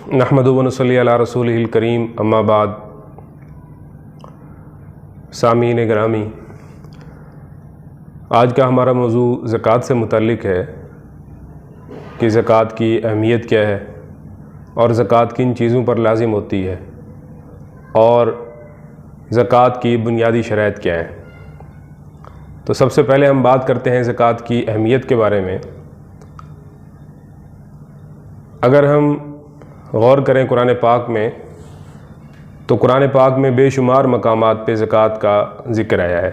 नहमदुहु व नसल्ली अला रसूलिहिल करीम अम्मा बाद। सामीन ग्रामी, आज का हमारा मौजू ज़कात से मुतल्लिक़ है कि ज़कात की अहमियत क्या है और ज़कात किन चीज़ों पर लाजिम होती है और ज़कात की बुनियादी शराइत क्या है। तो सबसे पहले हम बात करते हैं ज़कात की अहमियत के बारे में। अगर हम गौर करें कुरान पाक में, तो कुरान पाक में बेशुमार मकामात पे ज़कात का ज़िक्र आया है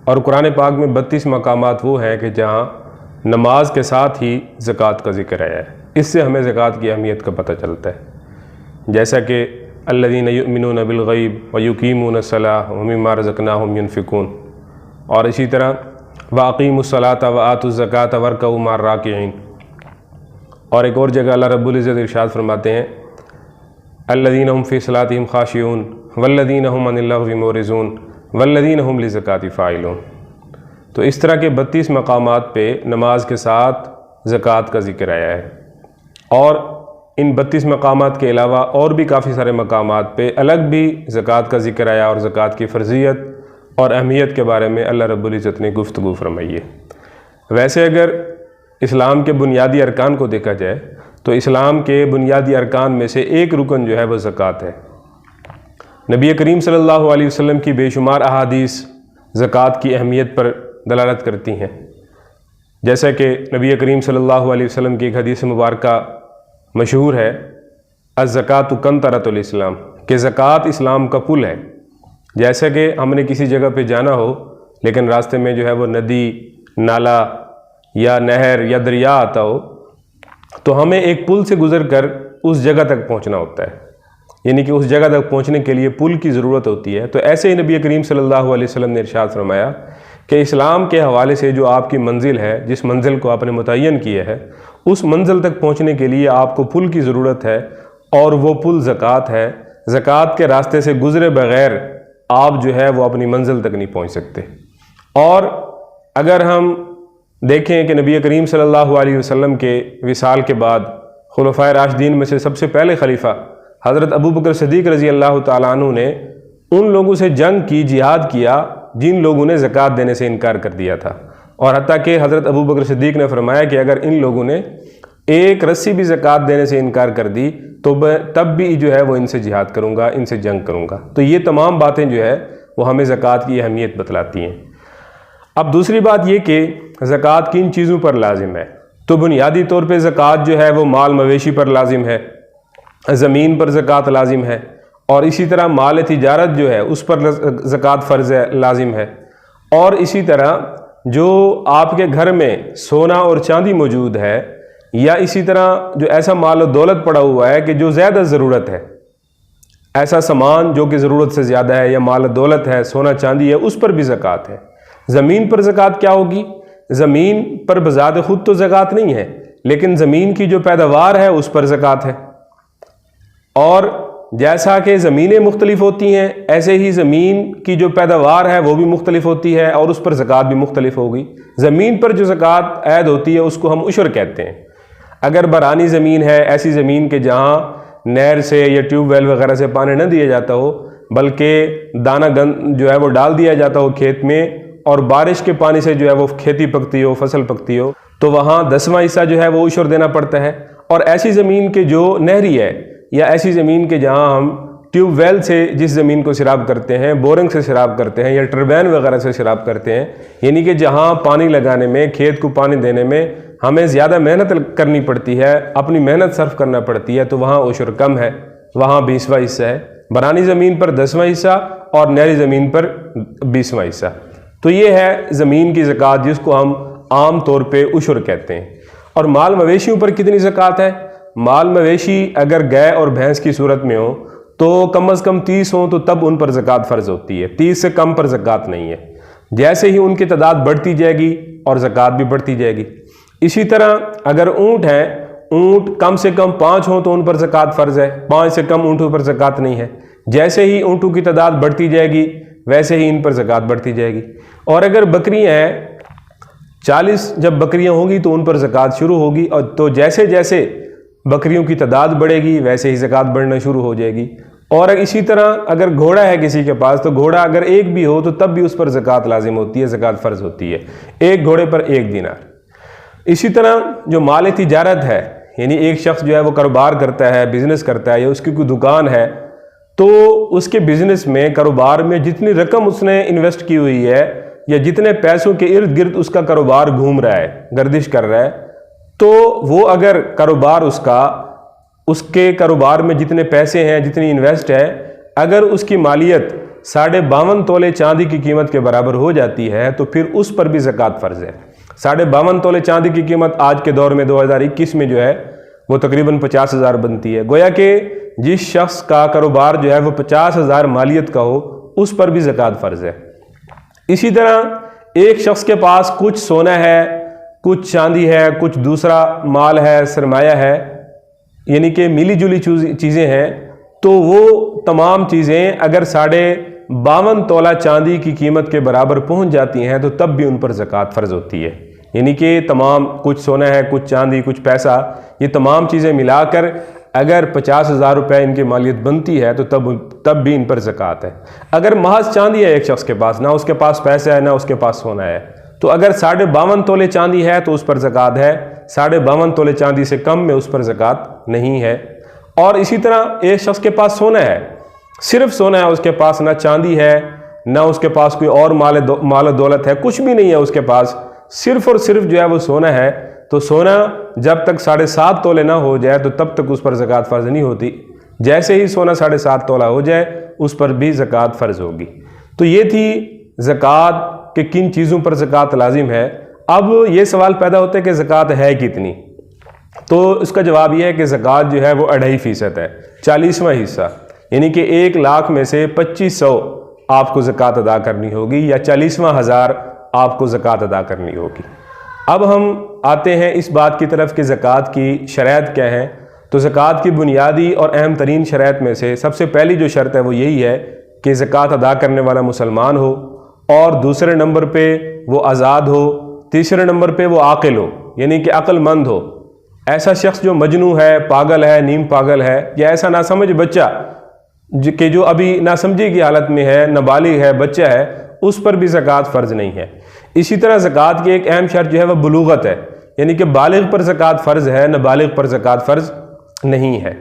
और कुरान पाक में 32 मकामात वो हैं कि जहाँ नमाज के साथ ही ज़कात का ज़िक्र आया है। इससे हमें ज़कात की अहमियत का पता चलता है। जैसा कि अल्लज़ीना युमिनूना बिल गैब व युकीमूना सलाह व मिम्मा रज़क़नाहुम युनफ़िकून, और इसी तरह वाक़ीमुस्सलाता व आतुज़्ज़काता वरकऊ मार राकिईन। और एक और जगह अल्लाह रब्बुल इज़्ज़त इरशाद फरमाते हैं अल्लज़ीना हुम फ़ी सलातिहिम ख़ाशिऊन वल्लज़ीना हुम अनिल लग़्वी मुअरिज़ून वल्लज़ीना हुम लिज़काति फ़ाइलून। तो इस तरह के 32 मकामात पे नमाज के साथ ज़कात का ज़िक्र आया है और इन 32 मकामात के अलावा और भी काफ़ी सारे मकामात पे अलग भी ज़कात का ज़िक्र आया और ज़कात की फ़र्ज़ियत और अहमियत के बारे में अल्लाह रब्बुल इज़्ज़त ने गुफ्तगू फरमाई है। वैसे अगर इस्लाम के बुनियादी अरकान को देखा जाए तो इस्लाम के बुनियादी अरकान में से एक रुकन जो है वह ज़कात है। नबी करीम सल्लल्लाहु अलैहि वसल्लम की बेशुमार अहादीस ज़कात की अहमियत पर दलालत करती हैं। जैसा कि नबी करीम सल्लल्लाहु अलैहि वसल्लम की एक हदीस मुबारका मशहूर है, अज़्ज़कातु कंतरतुल इस्लाम, कि ज़कात इस्लाम का पुल है। जैसा कि हमने किसी जगह पे जाना हो लेकिन रास्ते में जो है वो नदी, नाला या नहर या दरिया आता हो, तो हमें एक पुल से गुज़र कर उस जगह तक पहुंचना होता है, यानी कि उस जगह तक पहुंचने के लिए पुल की ज़रूरत होती है। तो ऐसे ही नबी करीम सल्लल्लाहु अलैहि वसल्लम ने इरशाद फरमाया कि इस्लाम के हवाले से जो आपकी मंजिल है, जिस मंजिल को आपने मुतय्यन किया है, उस मंजिल तक पहुँचने के लिए आपको पुल की ज़रूरत है और वो पुल ज़कात है। ज़कात के रास्ते से गुज़रे बग़ैर आप जो है वो अपनी मंजिल तक नहीं पहुँच सकते। और अगर हम देखें कि नबी करीम सल्लल्लाहु अलैहि वसल्लम के विसाल के बाद खुलफ़ाए राशिदीन में से सबसे पहले खलीफा हज़रत अबू बकर सिद्दीक़ रज़ी अल्लाह तआला अन्हु ने उन लोगों से जंग की, जिहाद किया जिन लोगों ने ज़कात देने से इनकार कर दिया था। और हत्ता कि हज़रत अबू बकर सिद्दीक़ ने फरमाया कि अगर इन लोगों ने एक रस्सी भी ज़कात देने से इनकार कर दी तो तब भी जो है वो इनसे जिहाद करूँगा, इनसे जंग करूँगा। तो ये तमाम बातें जो है वो हमें ज़कात की अहमियत बतलाती हैं। अब दूसरी बात ये कि ज़कात किन चीज़ों पर लाजिम है। तो बुनियादी तौर पे ज़कात जो है वो माल मवेशी पर लाजिम है, ज़मीन पर ज़कात लाजिम है, और इसी तरह माल तिजारत जो है उस पर ज़कात फ़र्ज़ है, लाजिम है। और इसी तरह जो आपके घर में सोना और चांदी मौजूद है, या इसी तरह जो ऐसा माल और दौलत पड़ा हुआ है कि जो ज़्यादा ज़रूरत है, ऐसा सामान जो कि ज़रूरत से ज़्यादा है, या माल दौलत है, सोना चांदी है, उस पर भी ज़कात है। ज़मीन पर ज़कात क्या होगी? ज़मीन पर बज़ात खुद तो ज़कात नहीं है, लेकिन ज़मीन की जो पैदावार है उस पर ज़कात है। और जैसा कि ज़मीनें मुख्तलिफ होती हैं, ऐसे ही ज़मीन की जो पैदावार है वो भी मुख्तलिफ होती है और उस पर ज़कात भी मुख्तलिफ होगी। ज़मीन पर जो ज़कात ऐद होती है उसको हम उशर कहते हैं। अगर बरानी ज़मीन है, ऐसी ज़मीन के जहाँ नहर से या ट्यूबवेल वगैरह से पानी न दिया जाता हो, बल्कि दाना गंद जो है वो डाल दिया जाता हो खेत में, और बारिश के पानी से जो है वो खेती पकती हो, फसल पकती हो, तो वहाँ 10वां हिस्सा जो है वो उशर देना पड़ता है। और ऐसी ज़मीन के जो नहरी है, या ऐसी ज़मीन के जहाँ हम ट्यूबवेल से जिस ज़मीन को सिराब करते हैं, बोरिंग से सिराब करते हैं, या टर्बाइन वगैरह से सिराब करते हैं, यानी कि जहाँ पानी लगाने में, खेत को पानी देने में हमें ज़्यादा मेहनत करनी पड़ती है, अपनी मेहनत सर्फ करना पड़ती है, तो वहाँ उशर कम है, वहाँ 20वां हिस्सा है। बरानी ज़मीन पर 10वां हिस्सा और नहरी ज़मीन पर 20वां हिस्सा। तो ये है ज़मीन की ज़कात, जिसको हम आम तौर पे उशर कहते हैं। और माल मवेशियों पर कितनी ज़कात है? माल मवेशी अगर गाय और भैंस की सूरत में हो तो कम अज़ कम 30 हो तो तब उन पर ज़कात फ़र्ज़ होती है, 30 से कम पर ज़कात नहीं है। जैसे ही उनकी तादाद बढ़ती जाएगी और ज़कात भी बढ़ती जाएगी। इसी तरह अगर ऊँट है, ऊँट कम से कम 5 हो तो उन पर ज़कात फ़र्ज़ है, 5 से कम ऊँटों पर ज़कात नहीं है। जैसे ही ऊँटों की तादाद बढ़ती जाएगी वैसे ही इन पर ज़कात बढ़ती जाएगी। और अगर बकरियाँ हैं, 40 जब बकरियाँ होंगी तो उन पर ज़कात शुरू होगी, और तो जैसे जैसे बकरियों की तादाद बढ़ेगी वैसे ही ज़कात बढ़ना शुरू हो जाएगी। और इसी तरह अगर घोड़ा है किसी के पास, तो घोड़ा अगर एक भी हो तो तब भी उस पर ज़कात लाजिम होती है, ज़कात फ़र्ज़ होती है, एक घोड़े पर 1 दिनार। इसी तरह जो माल तिजारत है, यानी एक शख्स जो है वो कारोबार करता है, बिज़नेस करता है, या उसकी कोई दुकान है, तो उसके बिज़नेस में, कारोबार में जितनी रकम उसने इन्वेस्ट की हुई है या जितने पैसों के इर्द गिर्द उसका कारोबार घूम रहा है, गर्दिश कर रहा है, तो वो अगर कारोबार उसके कारोबार में जितने पैसे हैं, जितनी इन्वेस्ट है, अगर उसकी मालियत 52.5 तोले चांदी की कीमत के बराबर हो जाती है तो फिर उस पर भी ज़कात फ़र्ज़ है। 52.5 तोले चांदी की कीमत आज के दौर में 2021 में जो है वो तकरीबन 50,000 बनती है। गोया कि जिस शख्स का कारोबार जो है वो 50,000 मालियत का हो, उस पर भी ज़कात फ़र्ज़ है। इसी तरह एक शख्स के पास कुछ सोना है, कुछ चांदी है, कुछ दूसरा माल है, सरमाया है, यानी कि मिली जुली चीज़ें हैं, तो वो तमाम चीज़ें अगर 52.5 तोला चांदी की कीमत के बराबर पहुंच जाती हैं तो तब भी उन पर ज़कात फ़र्ज़ होती है। यानी कि तमाम, कुछ सोना है, कुछ चांदी, कुछ पैसा, ये तमाम चीज़ें मिलाकर अगर 50,000 रुपये इनकी मालियत बनती है तो तब भी इन पर ज़कात है। अगर महज चांदी है एक शख्स के पास, ना उसके पास पैसा है ना उसके पास सोना है, तो अगर 52.5 तोले चांदी है तो उस पर ज़कात है, 52.5 तोले चांदी से कम में उस पर ज़कात नहीं है। और इसी तरह एक शख्स के पास सोना है, सिर्फ सोना है उसके पास, ना चांदी है, ना उसके पास कोई और माल दौलत है, कुछ भी नहीं है उसके पास, सिर्फ और सिर्फ जो है वो सोना है, तो सोना जब तक 7.5 तोले ना हो जाए तो तब तक उस पर ज़कात फ़र्ज़ नहीं होती। जैसे ही सोना 7.5 तोला हो जाए उस पर भी ज़कात फ़र्ज़ होगी। तो ये थी ज़कात कि किन चीज़ों पर ज़कात लाजिम है। अब ये सवाल पैदा होता है कि ज़कात है कितनी, तो इसका जवाब यह है कि ज़कात जो है वो 2.5% है, 40वां हिस्सा, यानी कि 1 लाख में से 2500 आपको ज़कात अदा करनी होगी या 40वां हज़ार आपको ज़कात अदा करनी होगी। अब हम आते हैं इस बात की तरफ कि ज़कात की शराइत क्या है। तो ज़कात की बुनियादी और अहम तरीन शराइत में से सबसे पहली जो शर्त है वो यही है कि ज़कात अदा करने वाला मुसलमान हो, और दूसरे नंबर पे वो आज़ाद हो, तीसरे नंबर पे वो आकिल हो, यानी कि अक्लमंद हो। ऐसा शख्स जो मजनू है, पागल है, नीम पागल है, या ऐसा नासमझ बच्चा कि जो अभी नासमझी की हालत में है, नाबालिग है, बच्चा है, उस पर भी ज़कात फ़र्ज़ नहीं है। इसी तरह ज़कात की एक अहम शर्त जो है वह बुलूगत है, यानी कि बालिग पर ज़कात फ़र्ज़ है, नाबालिग पर ज़कात फ़र्ज़ नहीं है।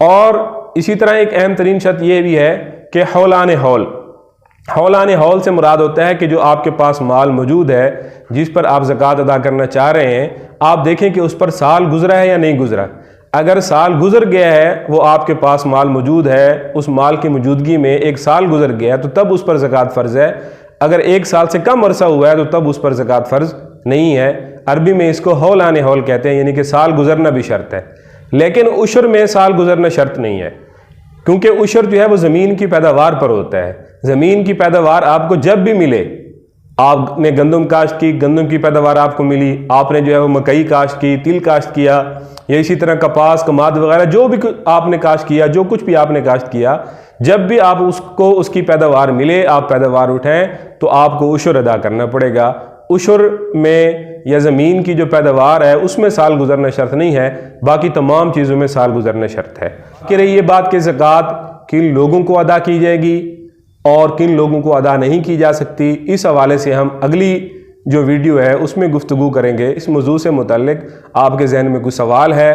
और इसी तरह एक अहम तरीन शर्त यह भी है कि हौलान हौल से मुराद होता है कि जो आपके पास माल मौजूद है जिस पर आप ज़कात अदा करना चाह रहे हैं, आप देखें कि उस पर साल गुजरा है या नहीं गुजरा। अगर साल गुजर गया है, वो आपके पास माल मौजूद है, उस माल की मौजूदगी में 1 साल गुजर गया है, तो तब उस पर ज़कात फ़र्ज़ है। अगर 1 साल से कम अरसा हुआ है तो तब उस पर ज़कात फ़र्ज़ नहीं है। अरबी में इसको हौलान हौल कहते हैं, यानी कि साल गुजरना भी शर्त है। लेकिन उशर में साल गुजरना शर्त नहीं है, क्योंकि उशर जो है वो ज़मीन की पैदावार पर होता है। ज़मीन की पैदावार आपको जब भी मिले, आपने गंदम काश्त की, गंदम की पैदावार आपको मिली, आपने जो है वो मकई काश्त की, तिल काश्त किया, या इसी तरह कपास, कमाद वगैरह जो भी आपने काश्त किया, जो कुछ भी आपने काश्त किया, जब भी आप उसको उसकी पैदावार मिले, आप पैदावार उठाएं, तो आपको उशर अदा करना पड़ेगा। उशर में या ज़मीन की जो पैदावार है उसमें साल गुजरना शर्त नहीं है, बाकी तमाम चीज़ों में साल गुजरना शर्त है। कि रही ये बात कि ज़कात किन लोगों को अदा की जाएगी और किन लोगों को अदा नहीं की जा सकती, इस हवाले से हम अगली जो वीडियो है उसमें गुफ्तगू करेंगे। इस मौजू से मुतल्लिक आपके जहन में कोई सवाल है,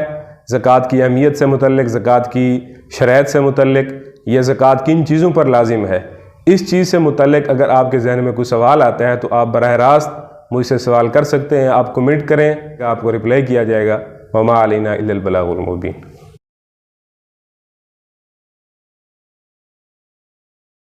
ज़कात की अहमियत से मुतल्लिक, ज़कात की शराइत से मुतल्लिक, या ज़कात किन चीज़ों पर लाजिम है, इस चीज़ से मुतल्लिक अगर आपके जहन में कोई सवाल आता है तो आप बराह रास्त मुझसे सवाल कर सकते हैं। आप कमेंट करें, आपको रिप्लाई किया जाएगा। वमा अलैना इल्लल बलागुल मुबीन।